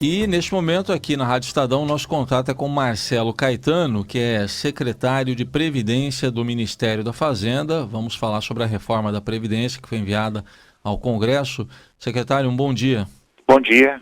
E neste momento aqui na Rádio Estadão, nosso contato é com Marcelo Caetano, que é secretário de Previdência do Ministério da Fazenda. Vamos falar sobre a reforma da Previdência que foi enviada ao Congresso. Secretário, um bom dia. Bom dia.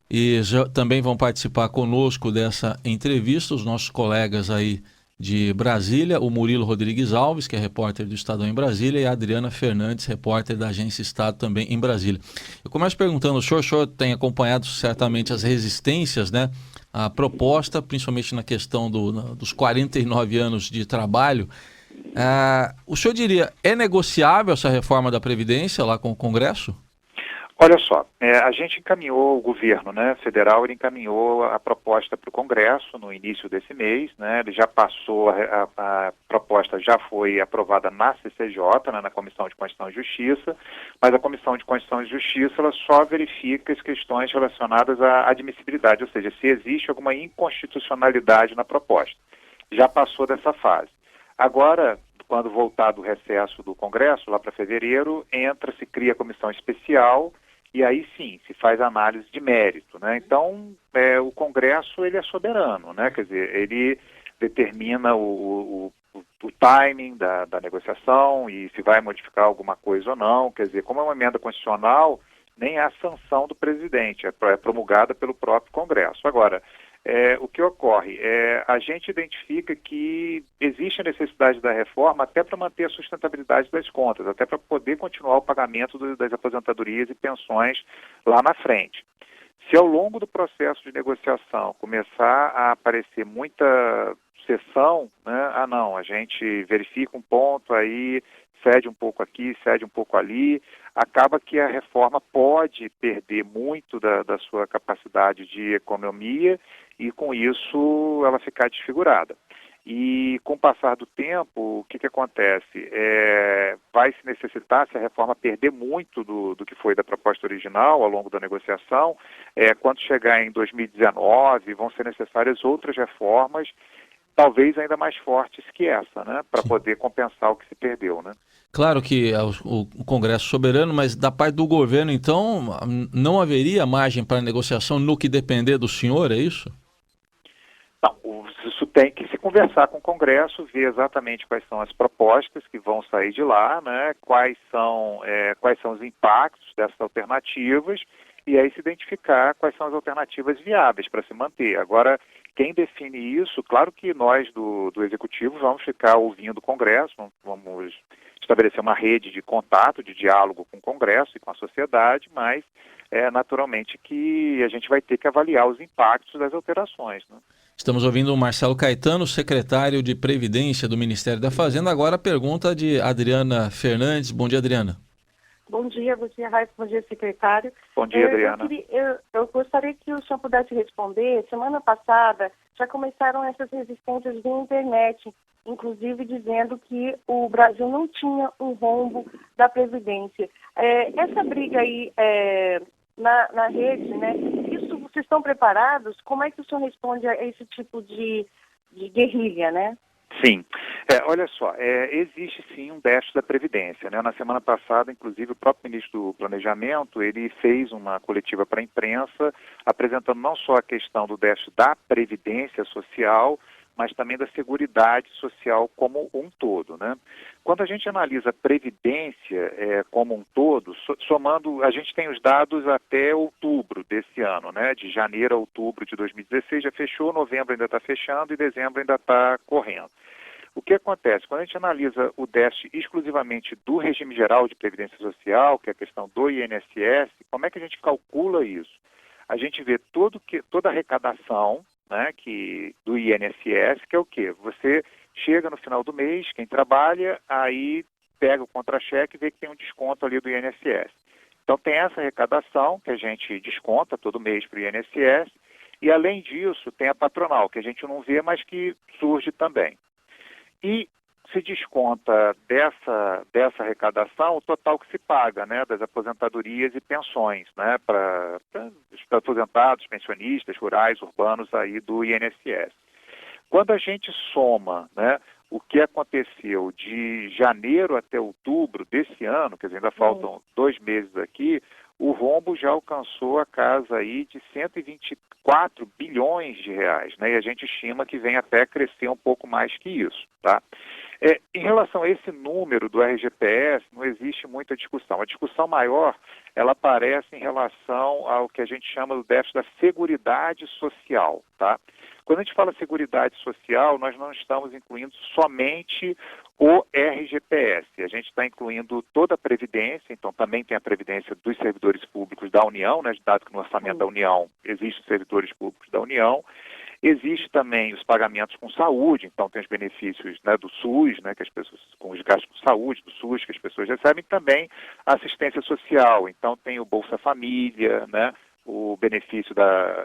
E também vão participar conosco dessa entrevista os nossos colegas aí de Brasília, o Murilo Rodrigues Alves, que é repórter do Estadão em Brasília, e a Adriana Fernandes, repórter da Agência Estado também em Brasília. Eu começo perguntando, o senhor tem acompanhado certamente as resistências, né? A proposta, principalmente na questão dos 49 anos de trabalho. O senhor diria, é negociável essa reforma da Previdência lá com o Congresso? Olha só, a gente encaminhou, o governo, né, federal, ele encaminhou a proposta para o Congresso no início desse mês, né, ele já passou, a proposta já foi aprovada na CCJ, né, na Comissão de Constituição e Justiça, mas a Comissão de Constituição e Justiça ela só verifica as questões relacionadas à admissibilidade, ou seja, se existe alguma inconstitucionalidade na proposta. Já passou dessa fase. Agora, quando voltar do recesso do Congresso, lá para fevereiro, se cria a comissão especial e aí sim se faz análise de mérito, né? Então, o Congresso ele é soberano, né? Quer dizer, ele determina o timing da negociação e se vai modificar alguma coisa ou não. Quer dizer, como é uma emenda constitucional, nem há sanção do presidente, é promulgada pelo próprio Congresso. Agora, o que ocorre? A gente identifica que existe a necessidade da reforma até para manter a sustentabilidade das contas, até para poder continuar o pagamento das aposentadorias e pensões lá na frente. Se ao longo do processo de negociação começar a aparecer muita cessão, né, não, a gente verifica um ponto aí, cede um pouco aqui, cede um pouco ali, acaba que a reforma pode perder muito da sua capacidade de economia e, com isso, ela ficar desfigurada. E, com o passar do tempo, o que acontece? Vai se necessitar, se a reforma perder muito do que foi da proposta original ao longo da negociação, quando chegar em 2019, vão ser necessárias outras reformas, talvez ainda mais fortes que essa, né, para Sim. poder compensar o que se perdeu, né? Claro que é o Congresso soberano, mas da parte do governo, então, não haveria margem para negociação no que depender do senhor, é isso? Não, isso tem que se conversar com o Congresso, ver exatamente quais são as propostas que vão sair de lá, né, quais são os impactos dessas alternativas, e aí se identificar quais são as alternativas viáveis para se manter. Agora, quem define isso, claro que nós do Executivo vamos ficar ouvindo o Congresso, vamos estabelecer uma rede de contato, de diálogo com o Congresso e com a sociedade, mas naturalmente que a gente vai ter que avaliar os impactos das alterações, né? Estamos ouvindo o Marcelo Caetano, secretário de Previdência do Ministério da Fazenda. Agora a pergunta de Adriana Fernandes. Bom dia, Adriana. Bom dia, Raíssa, bom dia, secretário. Bom dia, Adriana. Eu gostaria que o senhor pudesse responder. Semana passada já começaram essas resistências via internet, inclusive dizendo que o Brasil não tinha um rombo da Previdência. Essa briga aí na rede, né? Isso, vocês estão preparados? Como é que o senhor responde a esse tipo de guerrilha, né? Sim. Olha só, existe sim um déficit da Previdência, né? Na semana passada, inclusive, o próprio ministro do Planejamento, ele fez uma coletiva para a imprensa, apresentando não só a questão do déficit da Previdência Social, mas também da Seguridade Social como um todo, né? Quando a gente analisa a Previdência como um todo, somando, a gente tem os dados até outubro desse ano, né? De janeiro a outubro de 2016 já fechou, novembro ainda está fechando e dezembro ainda está correndo. O que acontece? Quando a gente analisa o déficit exclusivamente do regime geral de previdência social, que é a questão do INSS, como é que a gente calcula isso? A gente vê toda a arrecadação, né, do INSS, que é o quê? Você chega no final do mês, quem trabalha, aí pega o contra-cheque e vê que tem um desconto ali do INSS. Então tem essa arrecadação que a gente desconta todo mês para o INSS, e além disso tem a patronal, que a gente não vê, mas que surge também. E se desconta dessa arrecadação o total que se paga, né, das aposentadorias e pensões, né, para os aposentados, pensionistas, rurais, urbanos aí do INSS. Quando a gente soma, né, o que aconteceu de janeiro até outubro desse ano, quer dizer, ainda faltam 2 meses aqui, o rombo já alcançou a casa aí de 124 bilhões de reais, né? E a gente estima que vem até crescer um pouco mais que isso, tá? Em relação a esse número do RGPS, não existe muita discussão. A discussão maior, ela aparece em relação ao que a gente chama do déficit da seguridade social, tá? Quando a gente fala seguridade social, nós não estamos incluindo somente o RGPS. A gente está incluindo toda a Previdência, então também tem a Previdência dos servidores públicos da União, né, dado que no orçamento da União existem servidores públicos da União. Existe também os pagamentos com saúde, então tem os benefícios, né, do SUS, né, que as pessoas, com os gastos com saúde, do SUS que as pessoas recebem, também a assistência social, então tem o Bolsa Família, né, o benefício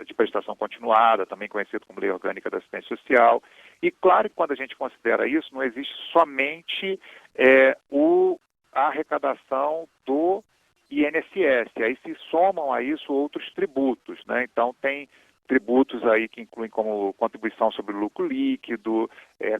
de prestação continuada, também conhecido como Lei Orgânica da Assistência Social. E claro que quando a gente considera isso, não existe somente a arrecadação do INSS, aí se somam a isso outros tributos, né? Então tem tributos aí que incluem como contribuição sobre o lucro líquido,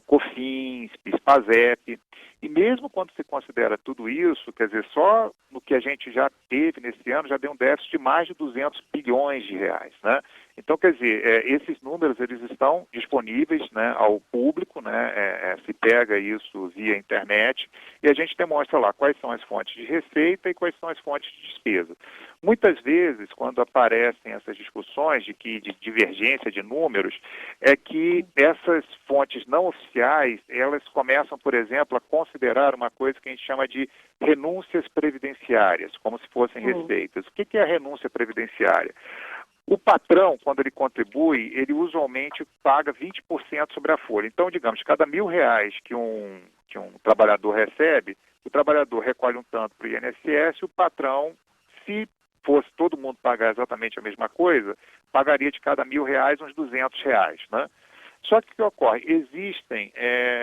COFINS, PIS/PASEP, e mesmo quando se considera tudo isso, quer dizer, só no que a gente já teve nesse ano já deu um déficit de mais de 200 bilhões de reais, né? Então, quer dizer, esses números eles estão disponíveis, né, ao público, né, se pega isso via internet e a gente demonstra lá quais são as fontes de receita e quais são as fontes de despesa. Muitas vezes, quando aparecem essas discussões de divergência de números, é que essas fontes não oficiais, elas começam, por exemplo, a considerar uma coisa que a gente chama de renúncias previdenciárias, como se fossem receitas. O que é a renúncia previdenciária? O patrão, quando ele contribui, ele usualmente paga 20% sobre a folha. Então, digamos, cada R$1.000 que um trabalhador recebe, o trabalhador recolhe um tanto para o INSS, o patrão, se fosse todo mundo pagar exatamente a mesma coisa, pagaria de cada R$1.000 uns R$200, né? Só que o que ocorre? Existem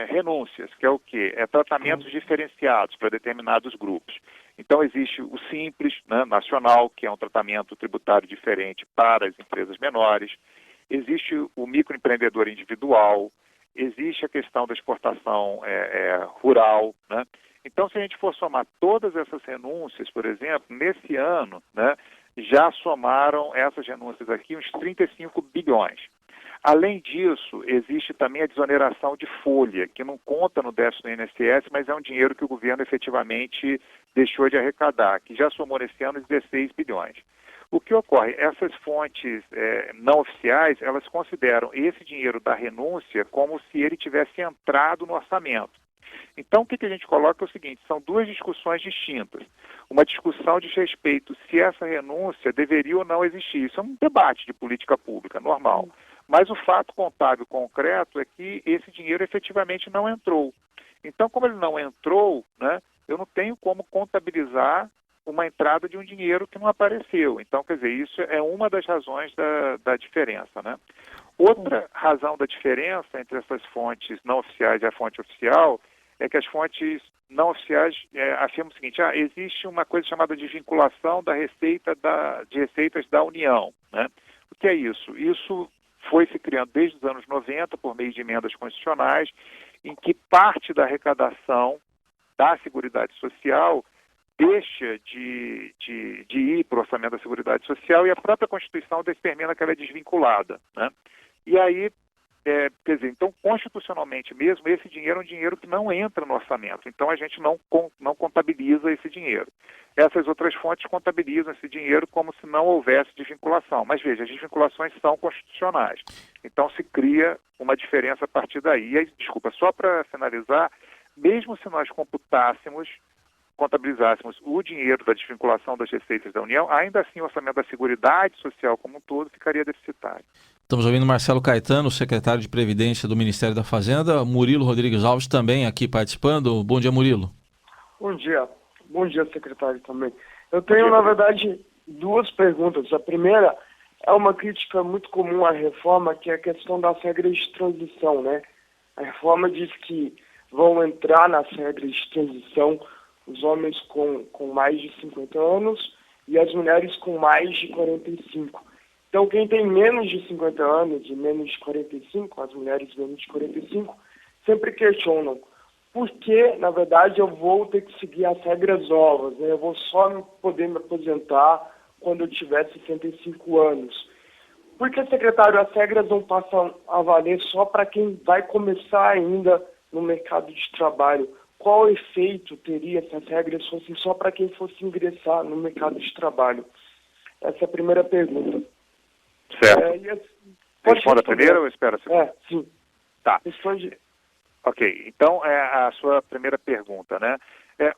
renúncias, que é o quê? Tratamentos diferenciados para determinados grupos. Então existe o Simples, né, nacional, que é um tratamento tributário diferente para as empresas menores. Existe o microempreendedor individual. Existe a questão da exportação rural, né? Então, se a gente for somar todas essas renúncias, por exemplo, nesse ano, né, já somaram essas renúncias aqui uns 35 bilhões. Além disso, existe também a desoneração de folha, que não conta no déficit do INSS, mas é um dinheiro que o governo efetivamente deixou de arrecadar, que já somou nesse ano 16 bilhões. O que ocorre? Essas fontes não oficiais, elas consideram esse dinheiro da renúncia como se ele tivesse entrado no orçamento. Então, o que a gente coloca é o seguinte, são duas discussões distintas. Uma discussão diz respeito se essa renúncia deveria ou não existir. Isso é um debate de política pública, normal. Mas o fato contábil concreto é que esse dinheiro efetivamente não entrou. Então, como ele não entrou, né, eu não tenho como contabilizar uma entrada de um dinheiro que não apareceu. Então, quer dizer, isso é uma das razões da diferença, né? Outra razão da diferença entre essas fontes não oficiais e a fonte oficial é que as fontes não oficiais afirmam o seguinte, existe uma coisa chamada de vinculação de receitas da União, né? O que é isso? Isso foi se criando desde os anos 90 por meio de emendas constitucionais, em que parte da arrecadação da Seguridade Social deixa de ir para o orçamento da Seguridade Social e a própria Constituição determina que ela é desvinculada, né? E aí, quer dizer, então, constitucionalmente mesmo, esse dinheiro é um dinheiro que não entra no orçamento. Então, a gente não contabiliza esse dinheiro. Essas outras fontes contabilizam esse dinheiro como se não houvesse desvinculação. Mas, veja, as desvinculações são constitucionais. Então, se cria uma diferença a partir daí. E aí, desculpa, só para finalizar, mesmo se nós contabilizássemos o dinheiro da desvinculação das receitas da União, ainda assim o orçamento da Seguridade Social como um todo ficaria deficitário. Estamos ouvindo Marcelo Caetano, secretário de Previdência do Ministério da Fazenda, Murilo Rodrigues Alves também aqui participando. Bom dia, Murilo. Bom dia, secretário também. Eu tenho, na verdade, duas perguntas. A primeira é uma crítica muito comum à reforma, que é a questão das regras de transição, né? A reforma diz que vão entrar nas regras de transição os homens com mais de 50 anos e as mulheres com mais de 45. Então, quem tem menos de 50 anos e menos de 45, as mulheres menos de 45, sempre questionam por que, na verdade, eu vou ter que seguir as regras novas, né? Eu vou só poder me aposentar quando eu tiver 65 anos. Porque, secretário, as regras não passam a valer só para quem vai começar ainda no mercado de trabalho. Qual efeito teria se as regras fossem só para quem fosse ingressar no mercado de trabalho? Essa é a primeira pergunta. Certo. Responda a primeira ou espera a segunda? Sim. Tá. Responde. Ok. Então, a sua primeira pergunta, né?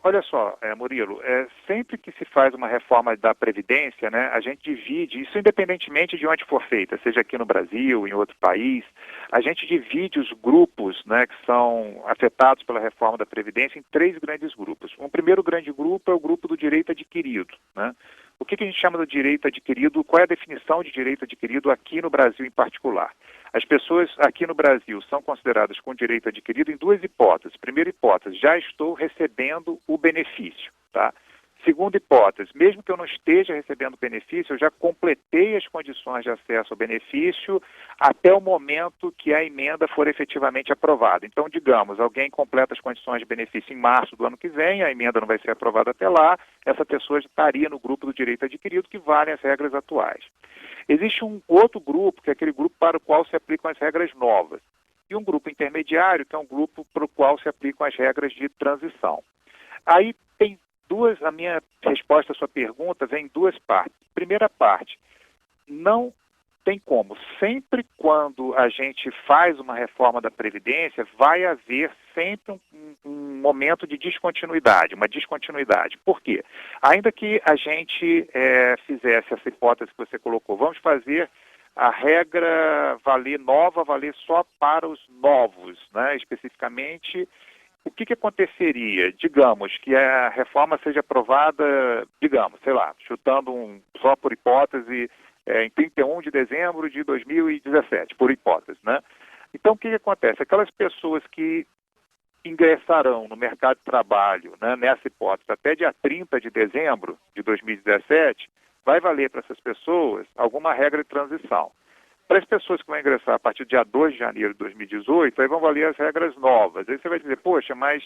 Olha só, Murilo, sempre que se faz uma reforma da Previdência, né, a gente divide, isso independentemente de onde for feita, seja aqui no Brasil, em outro país, a gente divide os grupos, né, que são afetados pela reforma da Previdência em 3 grandes grupos. Um primeiro grande grupo é o grupo do direito adquirido, né? O que a gente chama de direito adquirido? Qual é a definição de direito adquirido aqui no Brasil em particular? As pessoas aqui no Brasil são consideradas com direito adquirido em 2 hipóteses. Primeira hipótese, já estou recebendo o benefício, tá? Segunda hipótese, mesmo que eu não esteja recebendo benefício, eu já completei as condições de acesso ao benefício até o momento que a emenda for efetivamente aprovada. Então, digamos, alguém completa as condições de benefício em março do ano que vem, a emenda não vai ser aprovada até lá, essa pessoa estaria no grupo do direito adquirido, que valem as regras atuais. Existe um outro grupo, que é aquele grupo para o qual se aplicam as regras novas, e um grupo intermediário, que é um grupo para o qual se aplicam as regras de transição. Aí tem a minha resposta à sua pergunta vem em 2 partes. Primeira parte, não tem como. Sempre quando a gente faz uma reforma da Previdência, vai haver sempre um momento de descontinuidade, uma descontinuidade. Por quê? Ainda que a gente fizesse essa hipótese que você colocou, vamos fazer a regra valer só para os novos, né? Especificamente, o que aconteceria? Digamos que a reforma seja aprovada, digamos, sei lá, chutando só por hipótese, em 31 de dezembro de 2017, por hipótese, né? Então, o que acontece? Aquelas pessoas que ingressarão no mercado de trabalho, né, nessa hipótese, até dia 30 de dezembro de 2017, vai valer para essas pessoas alguma regra de transição. Para as pessoas que vão ingressar a partir do dia 2 de janeiro de 2018, aí vão valer as regras novas. Aí você vai dizer, poxa, mas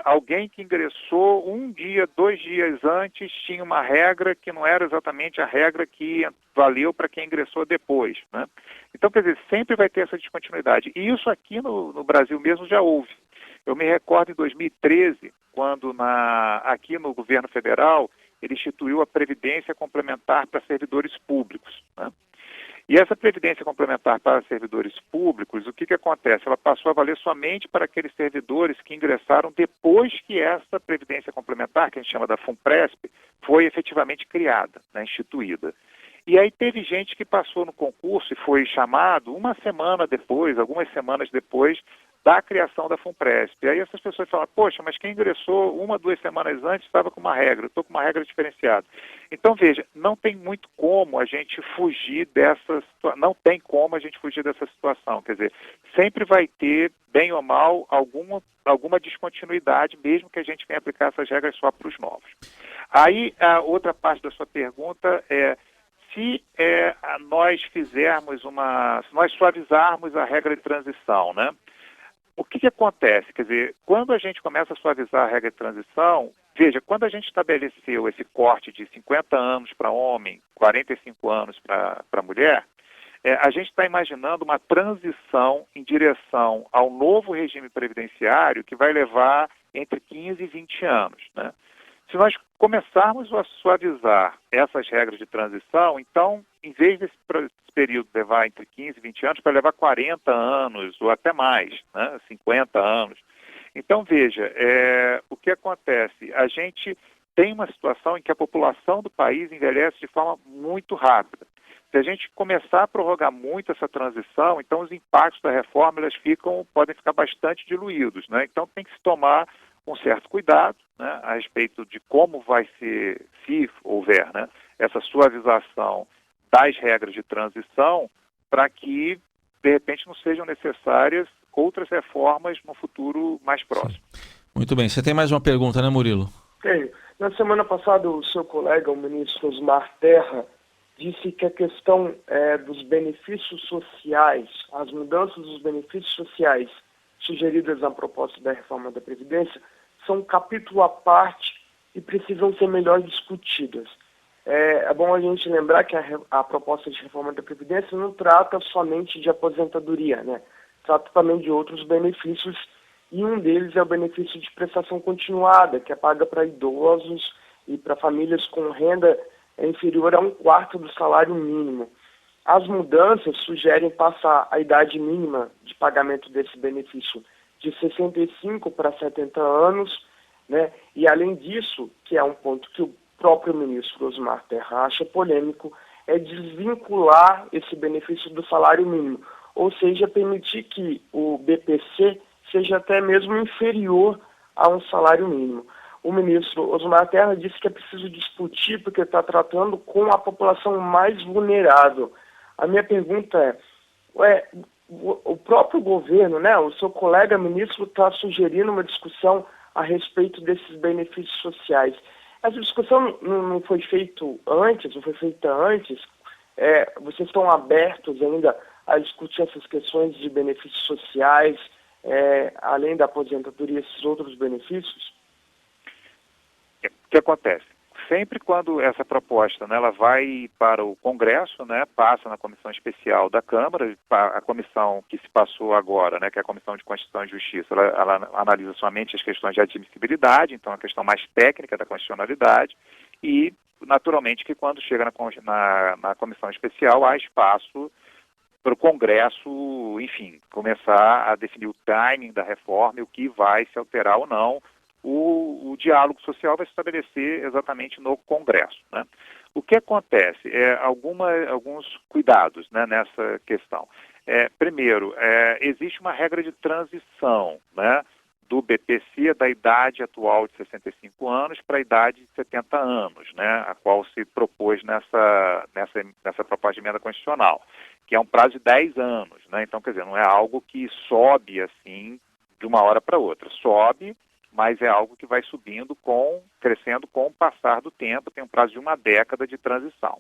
alguém que ingressou 1 dia, 2 dias antes tinha uma regra que não era exatamente a regra que valeu para quem ingressou depois, né? Então, quer dizer, sempre vai ter essa descontinuidade. E isso aqui no Brasil mesmo já houve. Eu me recordo em 2013, quando aqui no governo federal, ele instituiu a Previdência Complementar para servidores públicos, né? E essa Previdência Complementar para servidores públicos, o que acontece? Ela passou a valer somente para aqueles servidores que ingressaram depois que essa Previdência Complementar, que a gente chama da FUNPRESP, foi efetivamente criada, né, instituída. E aí teve gente que passou no concurso e foi chamado uma semana depois, algumas semanas depois, da criação da FUNPRESP. E aí essas pessoas falam, poxa, mas quem ingressou 1, 2 semanas antes estava com uma regra, eu estou com uma regra diferenciada. Então, veja, não tem muito como a gente fugir dessa situação. Quer dizer, sempre vai ter, bem ou mal, alguma descontinuidade, mesmo que a gente venha aplicar essas regras só para os novos. Aí, a outra parte da sua pergunta é, se nós suavizarmos a regra de transição, né? O que acontece? Quer dizer, quando a gente começa a suavizar a regra de transição, veja, quando a gente estabeleceu esse corte de 50 anos para homem, 45 anos para mulher, a gente está imaginando uma transição em direção ao novo regime previdenciário que vai levar entre 15 e 20 anos, né? Se nós começarmos a suavizar essas regras de transição, então, em vez desse período levar entre 15 e 20 anos, para levar 40 anos ou até mais, né, 50 anos. Então, veja, o que acontece? A gente tem uma situação em que a população do país envelhece de forma muito rápida. Se a gente começar a prorrogar muito essa transição, então os impactos da reforma podem ficar bastante diluídos, né? Então, tem que se tomar um certo cuidado, né, a respeito de como vai ser, se houver, né, essa suavização das regras de transição, para que, de repente, não sejam necessárias outras reformas no futuro mais próximo. Muito bem. Você tem mais uma pergunta, né, Murilo? Tenho. Na semana passada, o seu colega, o ministro Osmar Terra, disse que a questão dos benefícios sociais, as mudanças dos benefícios sociais sugeridas na proposta da reforma da Previdência, são um capítulo à parte e precisam ser melhor discutidas. é bom a gente lembrar que a proposta de reforma da Previdência não trata somente de aposentadoria, né? Trata também de outros benefícios, e um deles é o benefício de prestação continuada, que é paga para idosos e para famílias com renda inferior a 1/4 do salário mínimo. As mudanças sugerem passar a idade mínima de pagamento desse benefício de 65 para 70 anos, né? E além disso, que é um ponto que o próprio ministro Osmar Terra acha polêmico, é desvincular esse benefício do salário mínimo, ou seja, permitir que o BPC seja até mesmo inferior a um salário mínimo. O ministro Osmar Terra disse que é preciso discutir porque está tratando com a população mais vulnerável. A minha pergunta o próprio governo, né, o seu colega ministro está sugerindo uma discussão a respeito desses benefícios sociais. Essa discussão não foi feita antes? Vocês estão abertos ainda a discutir essas questões de benefícios sociais, além da aposentadoria, esses outros benefícios? O que acontece? Sempre quando essa proposta, né, ela vai para o Congresso, né, passa na comissão especial da Câmara, a comissão que se passou agora, né, que é a Comissão de Constituição e Justiça, ela analisa somente as questões de admissibilidade, então a questão mais técnica da constitucionalidade, e naturalmente que quando chega na comissão especial há espaço para o Congresso, enfim, começar a definir o timing da reforma e o que vai se alterar ou não. O diálogo social vai se estabelecer exatamente no Congresso, né? O que acontece? Alguns cuidados, né, nessa questão. Primeiro, existe uma regra de transição, né, do BPC da idade atual de 65 anos para a idade de 70 anos, né, a qual se propôs nessa proposta de emenda constitucional, que é um prazo de 10 anos, né? Então, quer dizer, não é algo que sobe assim de uma hora para outra. Sobe, mas é algo que vai subindo, crescendo com o passar do tempo, tem um prazo de uma década de transição.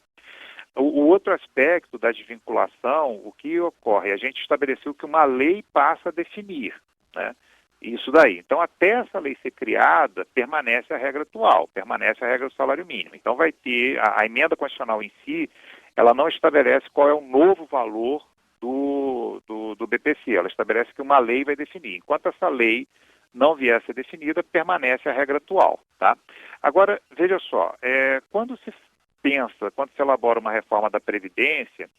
O outro aspecto da desvinculação, o que ocorre? A gente estabeleceu que uma lei passa a definir, né, isso daí. Então, até essa lei ser criada, permanece a regra atual, permanece a regra do salário mínimo. Então, vai ter, a emenda constitucional em si, ela não estabelece qual é o novo valor do BPC, ela estabelece que uma lei vai definir. Enquanto essa lei não vier a ser definida, permanece a regra atual, tá? Agora, veja só, quando se elabora uma reforma da Previdência,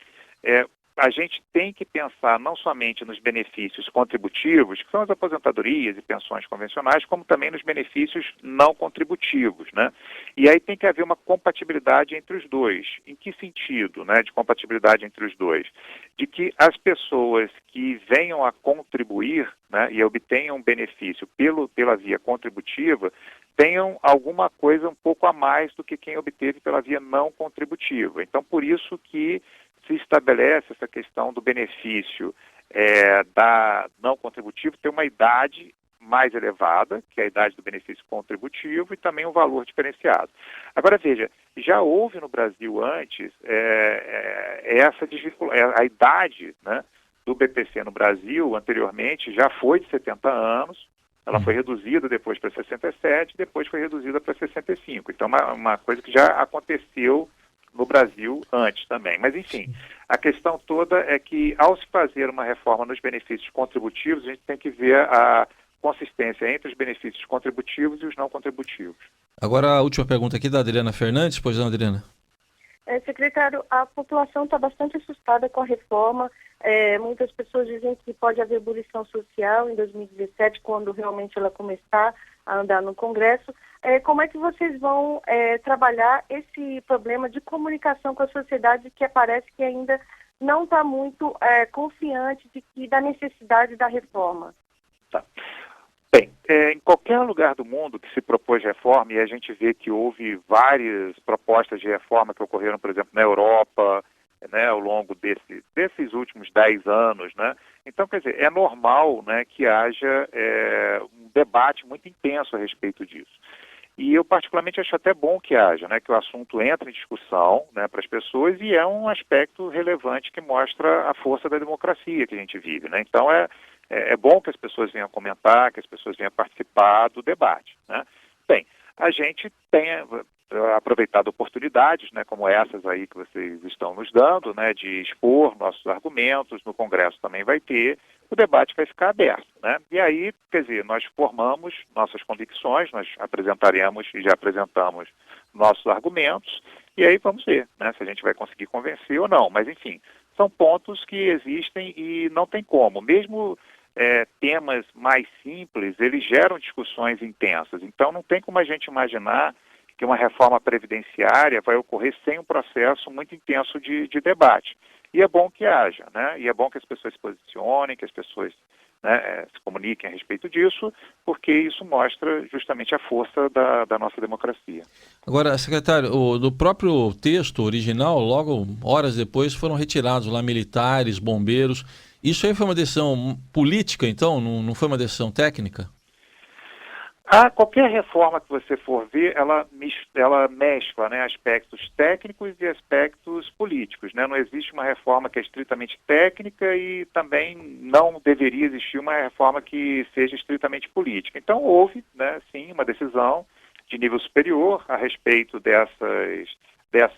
a gente tem que pensar não somente nos benefícios contributivos, que são as aposentadorias e pensões convencionais, como também nos benefícios não contributivos, né? E aí tem que haver uma compatibilidade entre os dois. Em que sentido, né, de compatibilidade entre os dois? De que as pessoas que venham a contribuir, né, e obtenham um benefício pela via contributiva, tenham alguma coisa um pouco a mais do que quem obteve pela via não contributiva. Então, por isso que se estabelece essa questão do benefício da não contributivo ter uma idade mais elevada, que é a idade do benefício contributivo, e também um valor diferenciado. Agora, veja, já houve no Brasil antes a idade, né, do BPC no Brasil, anteriormente, já foi de 70 anos, ela foi reduzida depois para 67, depois foi reduzida para 65. Então, uma coisa que já aconteceu no Brasil antes também. Mas, enfim, a questão toda é que, ao se fazer uma reforma nos benefícios contributivos, a gente tem que ver a consistência entre os benefícios contributivos e os não contributivos. Agora, a última pergunta aqui da Adriana Fernandes. Pois não, Adriana? Secretário, a população está bastante assustada com a reforma. Muitas pessoas dizem que pode haver ebulição social em 2017, quando realmente ela começar a andar no Congresso. Como é que vocês vão trabalhar esse problema de comunicação com a sociedade, que parece que ainda não está muito confiante da necessidade da reforma? Tá. Bem, em qualquer lugar do mundo que se propôs reforma, e a gente vê que houve várias propostas de reforma que ocorreram, por exemplo, na Europa, né, ao longo desses últimos 10 anos, né? Então, quer dizer, é normal, né, que haja um debate muito intenso a respeito disso. E eu particularmente acho até bom que haja, né, que o assunto entre em discussão, né, para as pessoas, e é um aspecto relevante que mostra a força da democracia que a gente vive, né? Então é bom que as pessoas venham comentar, que as pessoas venham participar do debate, né? Bem, a gente aproveitado oportunidades, né, como essas aí que vocês estão nos dando, né, de expor nossos argumentos. No Congresso também vai ter, o debate vai ficar aberto, né? E aí, quer dizer, nós formamos nossas convicções, nós apresentaremos e já apresentamos nossos argumentos, e aí vamos ver, né, se a gente vai conseguir convencer ou não. Mas, enfim, são pontos que existem e não tem como. Mesmo temas mais simples, eles geram discussões intensas. Então, não tem como a gente imaginar que uma reforma previdenciária vai ocorrer sem um processo muito intenso de debate. E é bom que haja, né? E é bom que as pessoas se posicionem, que as pessoas, né, se comuniquem a respeito disso, porque isso mostra justamente a força da nossa democracia. Agora, secretário, do próprio texto original, logo horas depois, foram retirados lá militares, bombeiros. Isso aí foi uma decisão política, então? Não foi uma decisão técnica? Qualquer reforma que você for ver, ela mescla, né, aspectos técnicos e aspectos políticos, né? Não existe uma reforma que é estritamente técnica e também não deveria existir uma reforma que seja estritamente política. Então houve, né, sim, uma decisão de nível superior a respeito dessas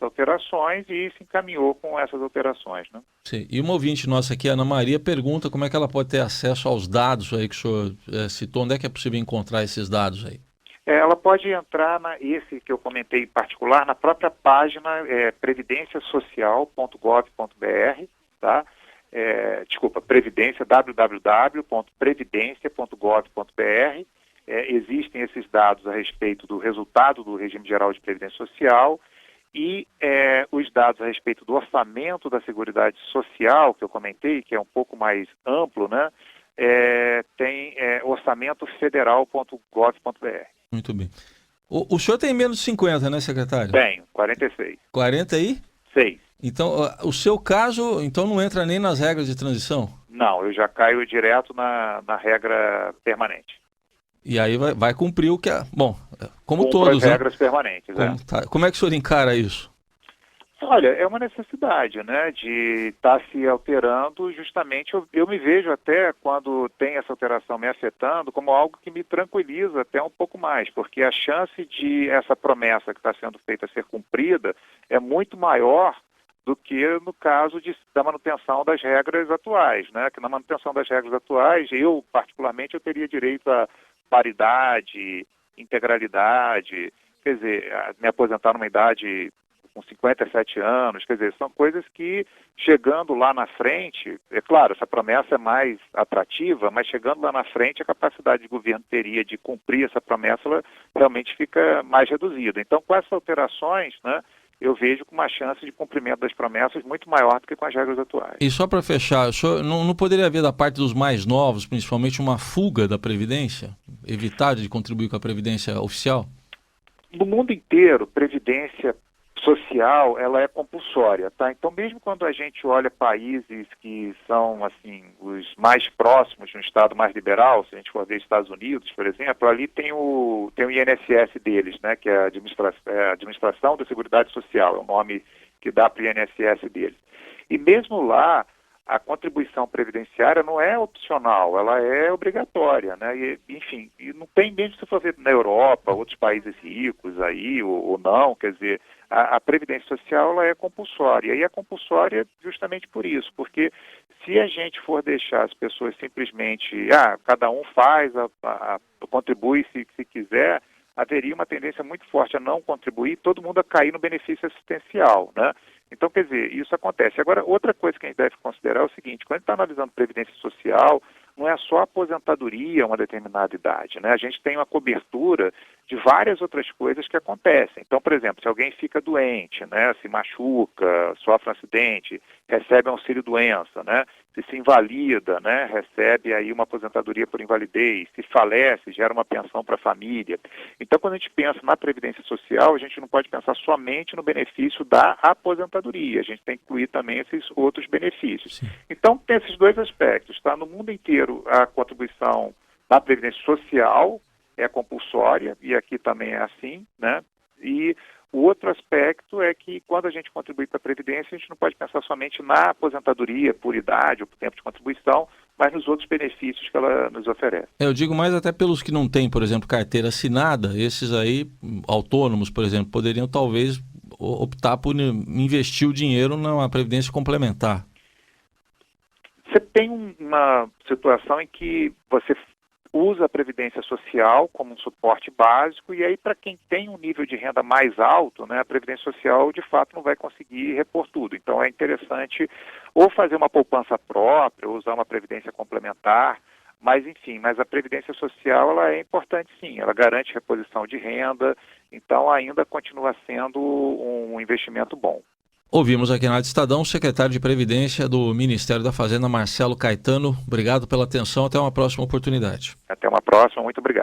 alterações e se encaminhou com essas alterações, né? Sim. E uma ouvinte nossa aqui, Ana Maria, pergunta como é que ela pode ter acesso aos dados aí que o senhor citou. Onde é que é possível encontrar esses dados aí? Ela pode entrar esse que eu comentei em particular, na própria página previdenciasocial.gov.br, tá? www.previdencia.gov.br. Existem esses dados a respeito do resultado do regime geral de previdência social e os dados a respeito do orçamento da Seguridade Social, que eu comentei, que é um pouco mais amplo, né? Tem orçamentofederal.gov.br. Muito bem. O senhor tem menos de 50, né, secretário? Tenho, 46. 40 aí? 6. Então, o seu caso, então, não entra nem nas regras de transição? Não, eu já caio direto na regra permanente. E aí vai cumprir o que é... Bom, como Cumpre todos, as regras permanentes, Como é que o senhor encara isso? Olha, é uma necessidade, né, de estar se alterando. Justamente, eu me vejo até, quando tem essa alteração me afetando, como algo que me tranquiliza até um pouco mais, porque a chance de essa promessa que está sendo feita ser cumprida é muito maior do que no caso da manutenção das regras atuais, né? Que na manutenção das regras atuais, eu, particularmente, eu teria direito a paridade, integralidade, quer dizer, me aposentar numa idade com 57 anos, quer dizer, são coisas que, chegando lá na frente, é claro, essa promessa é mais atrativa, mas chegando lá na frente, a capacidade que o governo teria de cumprir essa promessa, ela realmente fica mais reduzida. Então, com essas alterações, né, eu vejo com uma chance de cumprimento das promessas muito maior do que com as regras atuais. E só para fechar, o senhor não poderia haver da parte dos mais novos, principalmente, uma fuga da Previdência? Evitar de contribuir com a Previdência oficial? No mundo inteiro, Previdência social, ela é compulsória, tá? Então, mesmo quando a gente olha países que são, assim, os mais próximos de um Estado mais liberal, se a gente for ver Estados Unidos, por exemplo, ali tem o INSS deles, né? Que é a Administração da Seguridade Social, é o nome que dá para o INSS deles. E mesmo lá, a contribuição previdenciária não é opcional, ela é obrigatória, né? E, enfim, e não tem, mesmo se for ver na Europa, outros países ricos aí, ou não, quer dizer, a Previdência Social, ela é compulsória, e é compulsória justamente por isso, porque se a gente for deixar as pessoas simplesmente, cada um faz, contribui se quiser, haveria uma tendência muito forte a não contribuir, todo mundo a cair no benefício assistencial, né? Então, quer dizer, isso acontece. Agora, outra coisa que a gente deve considerar é o seguinte: quando a gente está analisando Previdência Social, não é só aposentadoria a uma determinada idade, né? A gente tem uma cobertura de várias outras coisas que acontecem. Então, por exemplo, se alguém fica doente, né, se machuca, sofre um acidente, recebe auxílio-doença, né? Se invalida, né, recebe aí uma aposentadoria por invalidez, se falece, gera uma pensão para a família. Então, quando a gente pensa na Previdência Social, a gente não pode pensar somente no benefício da aposentadoria, a gente tem que incluir também esses outros benefícios. Sim. Então, tem esses dois aspectos, tá? No mundo inteiro, a contribuição na Previdência Social é compulsória, e aqui também é assim, né? E o outro aspecto é que, quando a gente contribui para a Previdência, a gente não pode pensar somente na aposentadoria por idade ou por tempo de contribuição, mas nos outros benefícios que ela nos oferece. Eu digo mais até pelos que não têm, por exemplo, carteira assinada, esses aí, autônomos, por exemplo, poderiam talvez optar por investir o dinheiro numa previdência complementar. Você tem uma situação em que você usa a Previdência Social como um suporte básico, e aí para quem tem um nível de renda mais alto, né, a Previdência Social de fato não vai conseguir repor tudo. Então é interessante ou fazer uma poupança própria, ou usar uma Previdência complementar, mas a Previdência Social ela é importante sim, ela garante reposição de renda, então ainda continua sendo um investimento bom. Ouvimos aqui na Rádio Estadão o secretário de Previdência do Ministério da Fazenda, Marcelo Caetano. Obrigado pela atenção, até uma próxima oportunidade. Até uma próxima, muito obrigado.